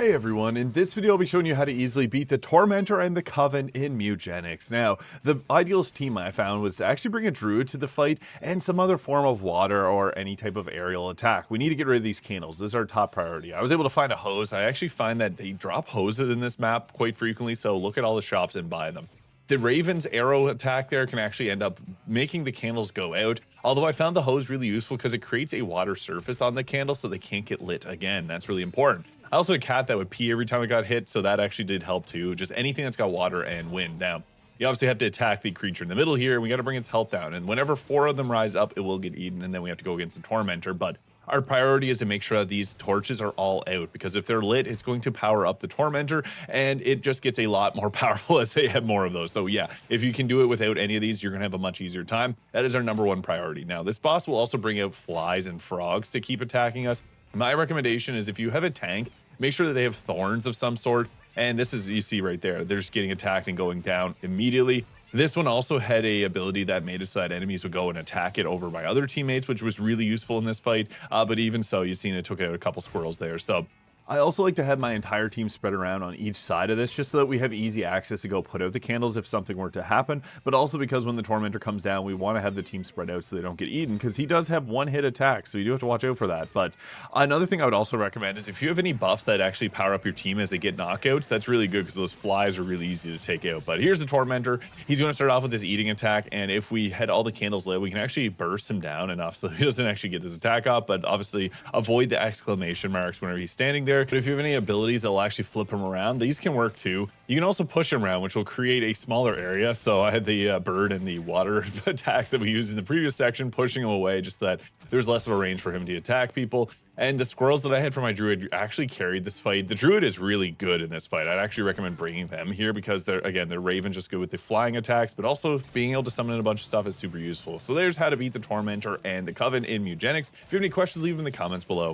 Hey everyone, in this video I'll be showing you how to easily beat the Tormentor and the Coven in Mewgenics. Now, the ideal team I found was to actually bring a Druid to the fight and some other form of water or any type of aerial attack. We need to get rid of these candles. This is our top priority. I was able to find a hose. I actually find that they drop hoses in this map quite frequently, so look at all the shops and buy them. The Raven's arrow attack there can actually end up making the candles go out. Although I found the hose really useful because it creates a water surface on the candle so they can't get lit again. That's really important. I also had a cat that would pee every time it got hit, so that actually did help too. Just anything that's got water and wind. Now, you obviously have to attack the creature in the middle here. We got to bring its health down. And whenever 4 of them rise up, it will get eaten. And then we have to go against the Tormentor. But our priority is to make sure that these torches are all out, because if they're lit, it's going to power up the Tormentor, and it just gets a lot more powerful as they have more of those. So yeah, if you can do it without any of these, you're gonna have a much easier time. That is our #1 priority. Now, this boss will also bring out flies and frogs to keep attacking us. My recommendation is if you have a tank, make sure that they have thorns of some sort. And this is, you see right there, they're just getting attacked and going down immediately. This one also had a ability that made it so that enemies would go and attack it over by other teammates, which was really useful in this fight. But even so, you've seen it took out a couple squirrels there. So I also like to have my entire team spread around on each side of this, just so that we have easy access to go put out the candles if something were to happen, but also because when the Tormentor comes down, we want to have the team spread out so they don't get eaten, because he does have one-hit attacks, so you do have to watch out for that. But another thing I would also recommend is if you have any buffs that actually power up your team as they get knockouts, that's really good, because those flies are really easy to take out. But here's the Tormentor. He's going to start off with this eating attack, and if we had all the candles lit, we can actually burst him down enough so he doesn't actually get this attack up, but obviously avoid the exclamation marks whenever he's standing there. But if you have any abilities that will actually flip him around, these can work too. You can also push him around, which will create a smaller area. So I had the bird and the water attacks that we used in the previous section, pushing him away just so that there's less of a range for him to attack people. And the squirrels that I had for my Druid actually carried this fight. The Druid is really good in this fight. I'd actually recommend bringing them here because they're Raven just good with the flying attacks, but also being able to summon in a bunch of stuff is super useful. So there's how to beat the Tormentor and the Coven in Mewgenics. If you have any questions, leave them in the comments below.